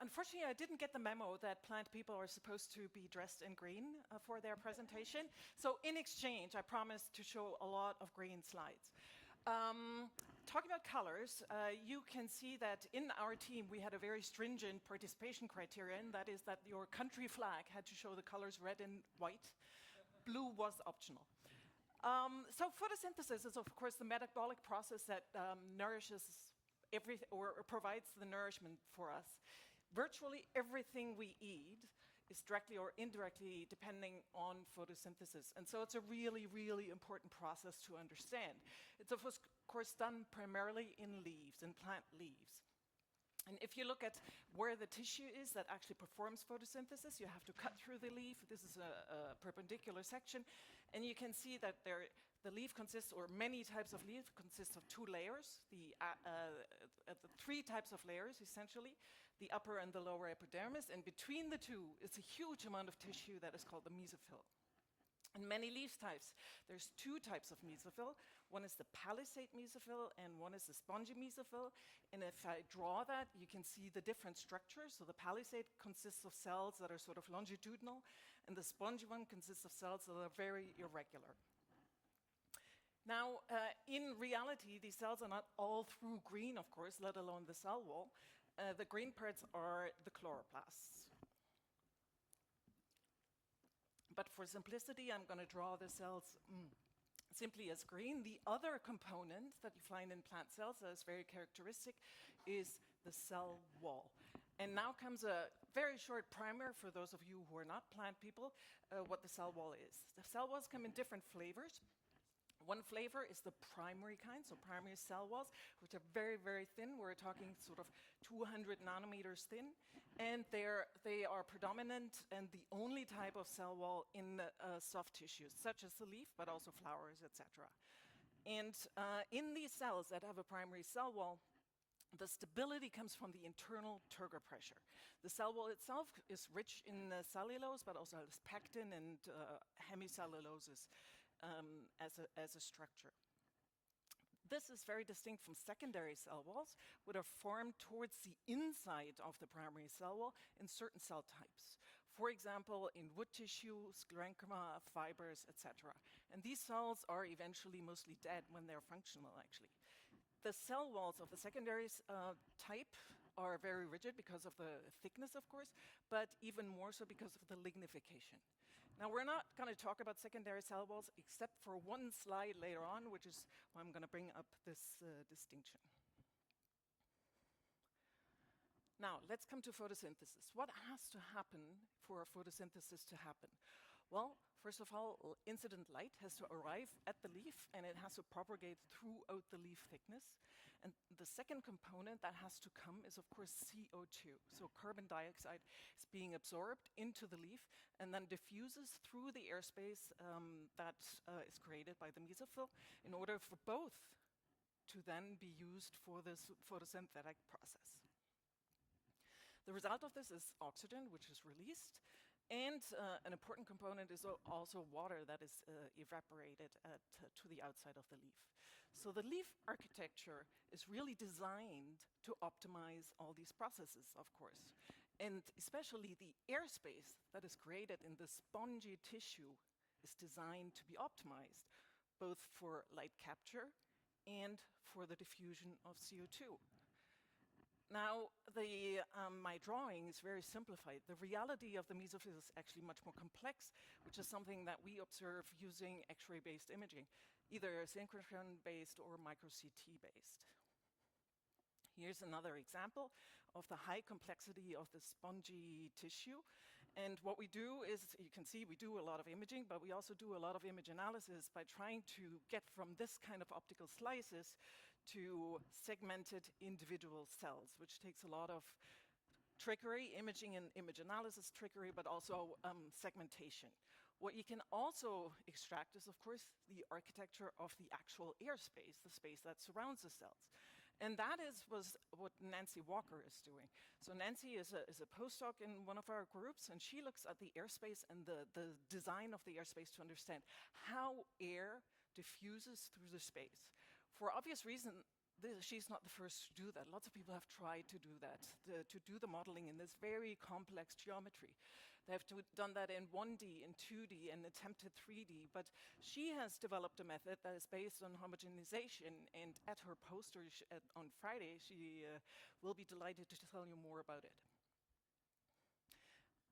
Unfortunately, I didn't get the memo that plant people are supposed to be dressed in green for their presentation. So in exchange, I promised to show a lot of green slides. Talking about colors, you can see that in our team we had a very stringent participation criterion. That is that your country flag had to show the colors red and white. Blue was optional. So photosynthesis is, of course, the metabolic process that nourishes or provides the nourishment for us. Virtually everything we eat is directly or indirectly depending on photosynthesis. And so it's a really, really important process to understand. It's, of course, done primarily in leaves, in plant leaves. And if you look at where the tissue is that actually performs photosynthesis, you have to cut through the leaf. This is a perpendicular section. And you can see that the leaf consists, or many types of leaf consist of two layers, the three types of layers, essentially, the upper and the lower epidermis. And between the two is a huge amount of tissue that is called the mesophyll. In many leaf types, there's two types of mesophyll. One is the palisade mesophyll, and one is the spongy mesophyll. And if I draw that, you can see the different structures. So the palisade consists of cells that are sort of longitudinal, and the spongy one consists of cells that are very irregular. Now, in reality, these cells are not all through green, of course, let alone the cell wall. The green parts are the chloroplasts. But for simplicity, I'm going to draw the cells simply as green. The other component that you find in plant cells that is very characteristic is the cell wall. And now comes a very short primer for those of you who are not plant people, what the cell wall is. The cell walls come in different flavors. One flavor is the primary kind, so primary cell walls, which are very, very thin. We're talking sort of 200 nanometers thin. And they are predominant and the only type of cell wall in soft tissues, such as the leaf, but also flowers, etc. And in these cells that have a primary cell wall, the stability comes from the internal turgor pressure. The cell wall itself is rich in cellulose, but also has pectin and hemicelluloses as a structure. This is very distinct from secondary cell walls, which are formed towards the inside of the primary cell wall in certain cell types. For example, in wood tissue, sclerenchyma, fibers, etc. And these cells are eventually mostly dead when they're functional, actually. The cell walls of the secondary type are very rigid because of the thickness, of course, but even more so because of the lignification. Now, we're not going to talk about secondary cell walls except for one slide later on, which is why I'm going to bring up this distinction. Now, let's come to photosynthesis. What has to happen for photosynthesis to happen? Well, first of all, incident light has to arrive at the leaf, and it has to propagate throughout the leaf thickness. And the second component that has to come is, of course, CO2. So carbon dioxide is being absorbed into the leaf and then diffuses through the airspace that is created by the mesophyll in order for both to then be used for this photosynthetic process. The result of this is oxygen, which is released, and an important component is also water that is evaporated to the outside of the leaf. So the leaf architecture is really designed to optimize all these processes, of course. And especially the airspace that is created in the spongy tissue is designed to be optimized, both for light capture and for the diffusion of CO2. Now, my drawing is very simplified. The reality of the mesophyll is actually much more complex, which is something that we observe using X-ray-based imaging, either synchrotron-based or micro-CT-based. Here's another example of the high complexity of the spongy tissue. And what we do is, you can see we do a lot of imaging, but we also do a lot of image analysis by trying to get from this kind of optical slices to segmented individual cells, which takes a lot of trickery, imaging and image analysis trickery, but also segmentation. What you can also extract is, of course, the architecture of the actual airspace, the space that surrounds the cells. And that was what Nancy Walker is doing. So Nancy is a postdoc in one of our groups, and she looks at the airspace and the design of the airspace to understand how air diffuses through the space. For obvious reason, she's not the first to do that. Lots of people have tried to do that, to do the modeling in this very complex geometry. They have done that in 1D, in 2D, and attempted 3D, but she has developed a method that is based on homogenization, and at her poster on Friday, she will be delighted to tell you more about it.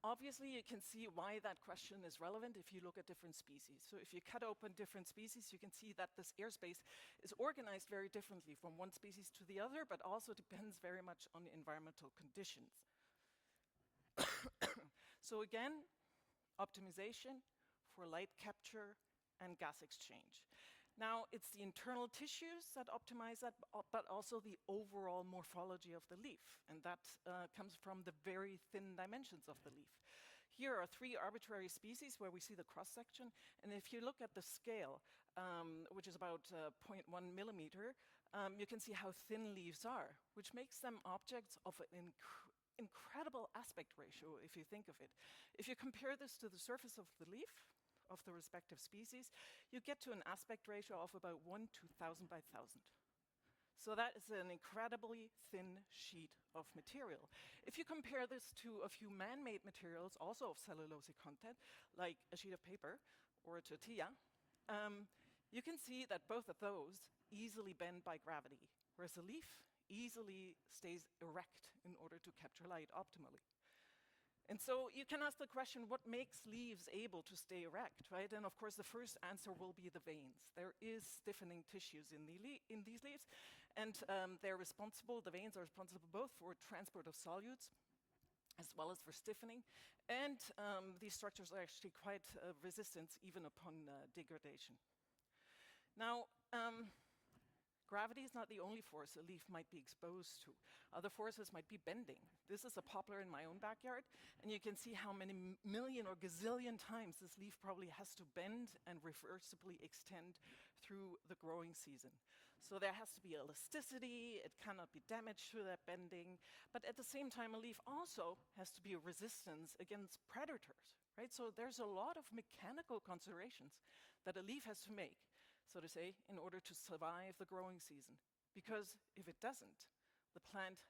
Obviously, you can see why that question is relevant if you look at different species. So if you cut open different species, you can see that this airspace is organized very differently from one species to the other, but also depends very much on environmental conditions. So again, optimization for light capture and gas exchange. Now, it's the internal tissues that optimize that, but also the overall morphology of the leaf, and that comes from the very thin dimensions of the leaf. Here are 3 arbitrary species where we see the cross-section, and if you look at the scale, which is about 0.1 millimeter, you can see how thin leaves are, which makes them objects of an incredible aspect ratio, if you think of it. If you compare this to the surface of the leaf, of the respective species, you get to an aspect ratio of about 1 to 1,000 by 1,000. So that is an incredibly thin sheet of material. If you compare this to a few man-made materials, also of cellulosic content, like a sheet of paper or a tortilla, you can see that both of those easily bend by gravity, whereas the leaf easily stays erect in order to capture light optimally. And so you can ask the question, what makes leaves able to stay erect, right? And of course, the first answer will be the veins. There is stiffening tissues in these leaves, and the veins are responsible both for transport of solutes, as well as for stiffening, and these structures are actually quite resistant even upon degradation. Now, gravity is not the only force a leaf might be exposed to. Other forces might be bending. This is a poplar in my own backyard, and you can see how many million or gazillion times this leaf probably has to bend and reversibly extend through the growing season. So there has to be elasticity, it cannot be damaged through that bending, but at the same time, a leaf also has to be a resistance against predators, right? So there's a lot of mechanical considerations that a leaf has to make, so to say, in order to survive the growing season. Because if it doesn't, the plant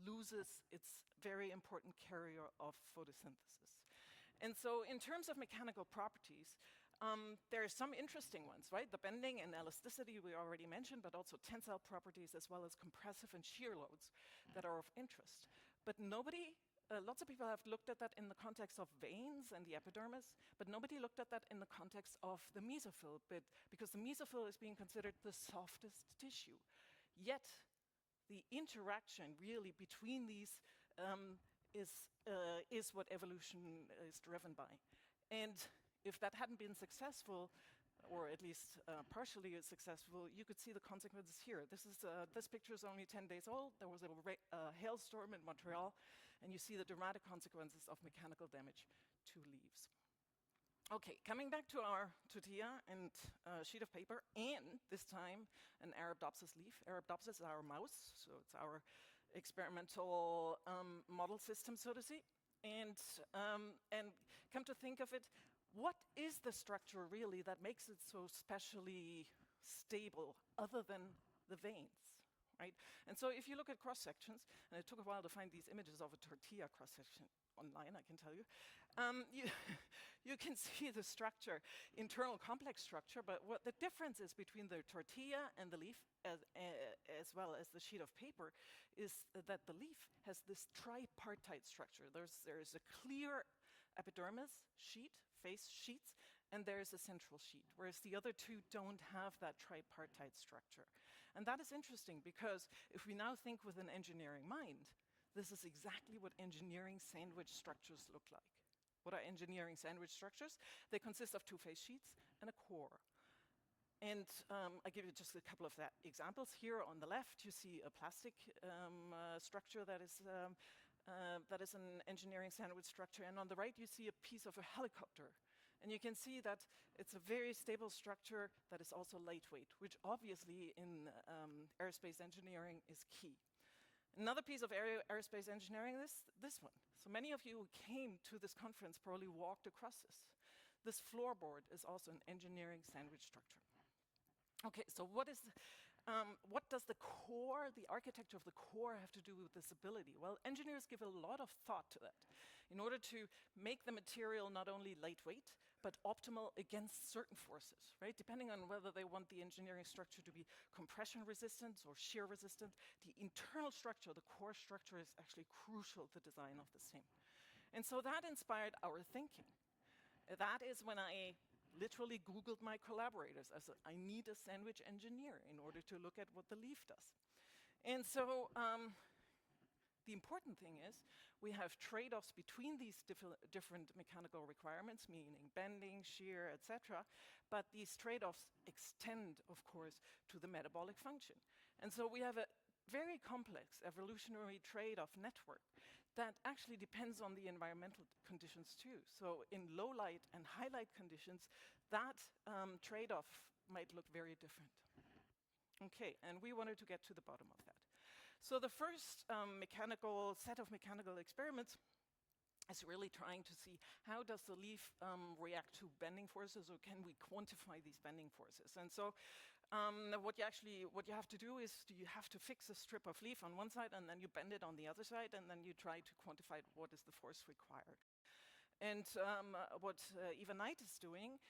loses its very important carrier of photosynthesis. And so in terms of mechanical properties, there are some interesting ones, right? The bending and elasticity we already mentioned, but also tensile properties as well as compressive and shear loads that are of interest. But lots of people have looked at that in the context of veins and the epidermis, but nobody looked at that in the context of the mesophyll bit, because the mesophyll is being considered the softest tissue. Yet, the interaction really between these is what evolution is driven by. And if that hadn't been successful, or at least partially successful, you could see the consequences here. This picture is only 10 days old. There was a hailstorm in Montreal, and you see the dramatic consequences of mechanical damage to leaves. Okay, coming back to our tortilla and sheet of paper, and this time an Arabidopsis leaf. Arabidopsis is our mouse, so it's our experimental model system, so to say. And come to think of it, what is the structure really that makes it so specially stable other than the veins, right? And so if you look at cross-sections, and it took a while to find these images of a tortilla cross-section online, I can tell you, you can see the structure, internal complex structure, but what the difference is between the tortilla and the leaf, as well as the sheet of paper, is that the leaf has this tripartite structure. There is a clear epidermis sheet, face sheets, and there is a central sheet, whereas the other two don't have that tripartite structure. And that is interesting because if we now think with an engineering mind, this is exactly what engineering sandwich structures look like. What are engineering sandwich structures? They consist of 2 face sheets and a core. And I give you just a couple of examples. Here on the left, you see a plastic structure that is an engineering sandwich structure, and on the right you see a piece of a helicopter. And you can see that it's a very stable structure that is also lightweight, which obviously in aerospace engineering is key. Another piece of aerospace engineering is this one. So many of you who came to this conference probably walked across this. This floorboard is also an engineering sandwich structure. Okay, so what is what does the core, the architecture of the core, have to do with this ability? Well, engineers give a lot of thought to that in order to make the material not only lightweight, but optimal against certain forces, right? Depending on whether they want the engineering structure to be compression resistant or shear resistant, the internal structure, the core structure, is actually crucial to the design of the same. And so that inspired our thinking. That is when I literally Googled my collaborators. I said, I need a sandwich engineer in order to look at what the leaf does. And so the important thing is we have trade-offs between these different mechanical requirements, meaning bending, shear, etc. But these trade-offs extend, of course, to the metabolic function. And so we have a very complex evolutionary trade-off network that actually depends on the environmental conditions too. So in low light and highlight conditions, that trade-off might look very different. Okay, and we wanted to get to the bottom of that. So the first set of mechanical experiments is really trying to see how does the leaf react to bending forces, or can we quantify these bending forces? And so what you have to do is you have to fix a strip of leaf on one side, and then you bend it on the other side, and then you try to quantify what is the force required. And what Eva Knight is doing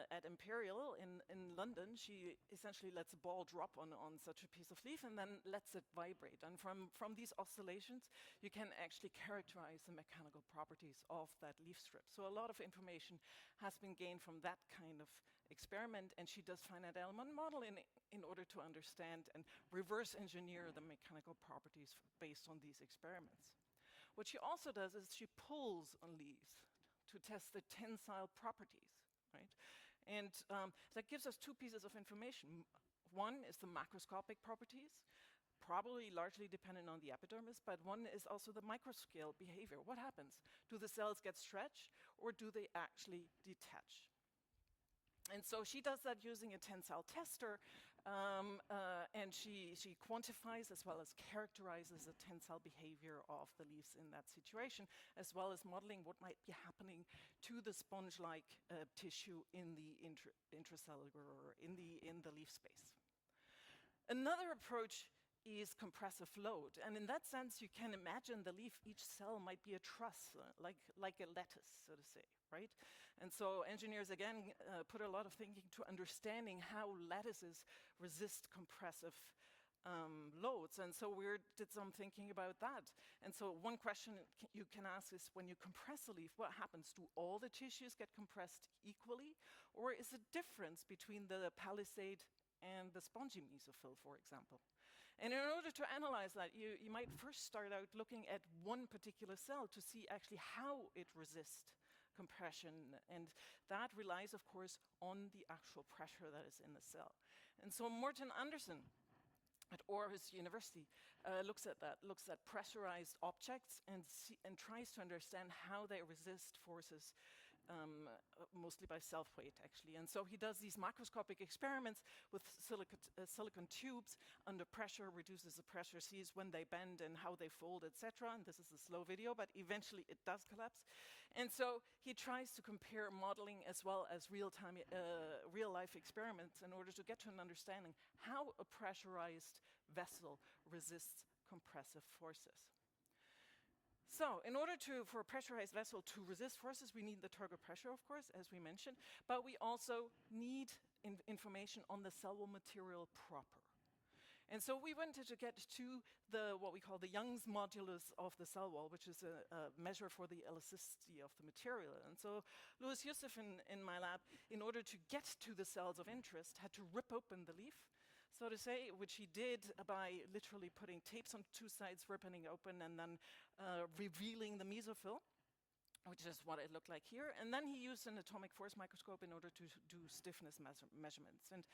at Imperial in London, she essentially lets a ball drop on such a piece of leaf and then lets it vibrate. And from these oscillations, you can actually characterize the mechanical properties of that leaf strip. So a lot of information has been gained from that kind of experiment, and she does finite element modeling in order to understand and reverse engineer the mechanical properties based on these experiments. What she also does is she pulls on leaves to test the tensile properties, right? And that gives us two pieces of information. One is the macroscopic properties, probably largely dependent on the epidermis, but one is also the microscale behavior. What happens? Do the cells get stretched, or do they actually detach? And so she does that using a tensile tester, and she quantifies as well as characterizes the tensile behavior of the leaves in that situation, as well as modeling what might be happening to the sponge-like tissue in the intracellular, or in the leaf space. Another approach is compressive load, and in that sense you can imagine the leaf, each cell might be a truss, like a lattice, so to say, right? And so engineers again put a lot of thinking to understanding how lattices resist compressive loads, and so we did some thinking about that. And so one question you can ask is, when you compress a leaf, what happens? Do all the tissues get compressed equally, or is it difference between the palisade and the spongy mesophyll, for example? And in order to analyze that, you might first start out looking at one particular cell to see actually how it resists compression, and that relies, of course, on the actual pressure that is in the cell. And so Morten Andersen at Aarhus University looks at pressurized objects and tries to understand how they resist forces, mostly by self-weight, actually. And so he does these macroscopic experiments with silicon tubes under pressure, reduces the pressure, sees when they bend and how they fold, etc. And this is a slow video, but eventually it does collapse. And so he tries to compare modeling as well as real-life experiments in order to get to an understanding how a pressurized vessel resists compressive forces. So, in order for a pressurized vessel to resist forces, we need the turgor pressure, of course, as we mentioned, but we also need information on the cell wall material proper. And so we wanted to get to what we call the Young's modulus of the cell wall, which is a measure for the elasticity of the material. And so Louis Youssef in my lab, in order to get to the cells of interest, had to rip open the leaf, so to say, which he did by literally putting tapes on two sides, ripping it open, and then revealing the mesophyll, which is what it looked like here. And then he used an atomic force microscope in order to do stiffness measurements. And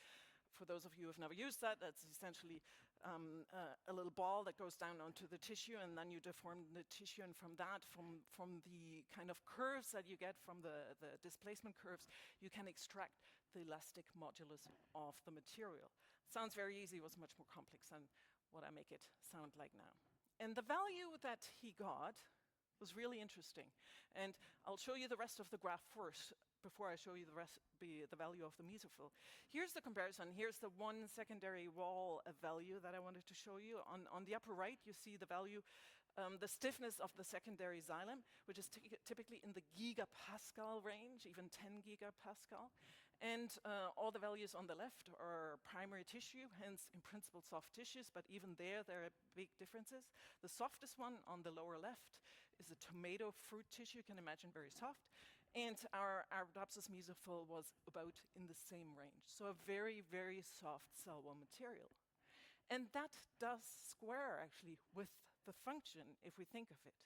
for those of you who have never used that, that's essentially a little ball that goes down onto the tissue, and then you deform the tissue, and from that, from the kind of curves that you get from the displacement curves, you can extract the elastic modulus of the material. Sounds very easy, it was much more complex than what I make it sound like now. And the value that he got was really interesting. And I'll show you the rest of the graph first. before I show you the value of the mesophyll. Here's the comparison. Here's the one secondary wall value that I wanted to show you. On the upper right, you see the value, the stiffness of the secondary xylem, which is typically in the gigapascal range, even 10 gigapascal. And all the values on the left are primary tissue, hence in principle soft tissues, but even there are big differences. The softest one on the lower left is a tomato fruit tissue, you can imagine very soft. And our Arabidopsis mesophyll was about in the same range. So a very, very soft cell wall material. And that does square actually with the function if we think of it.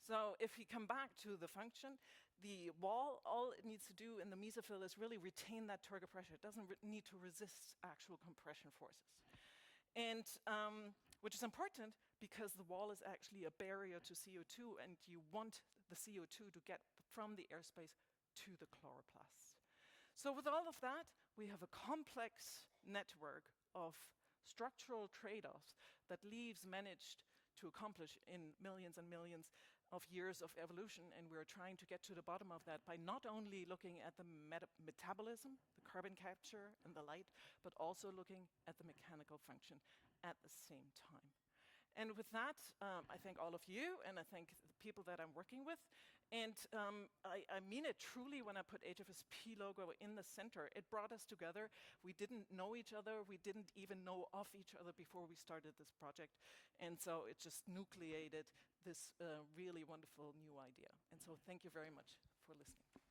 So if we come back to the function, the wall, all it needs to do in the mesophyll is really retain that turgor pressure. It doesn't need to resist actual compression forces. And which is important because the wall is actually a barrier to CO2, and you want the CO2 to get from the airspace to the chloroplast. So with all of that, we have a complex network of structural trade-offs that leaves managed to accomplish in millions and millions of years of evolution, and we're trying to get to the bottom of that by not only looking at the metabolism, the carbon capture and the light, but also looking at the mechanical function at the same time. And with that, I thank all of you, and I thank the people that I'm working with. And I mean it truly when I put HFSP logo in the center. It brought us together. We didn't know each other. We didn't even know of each other before we started this project. And so it just nucleated this really wonderful new idea. And so thank you very much for listening.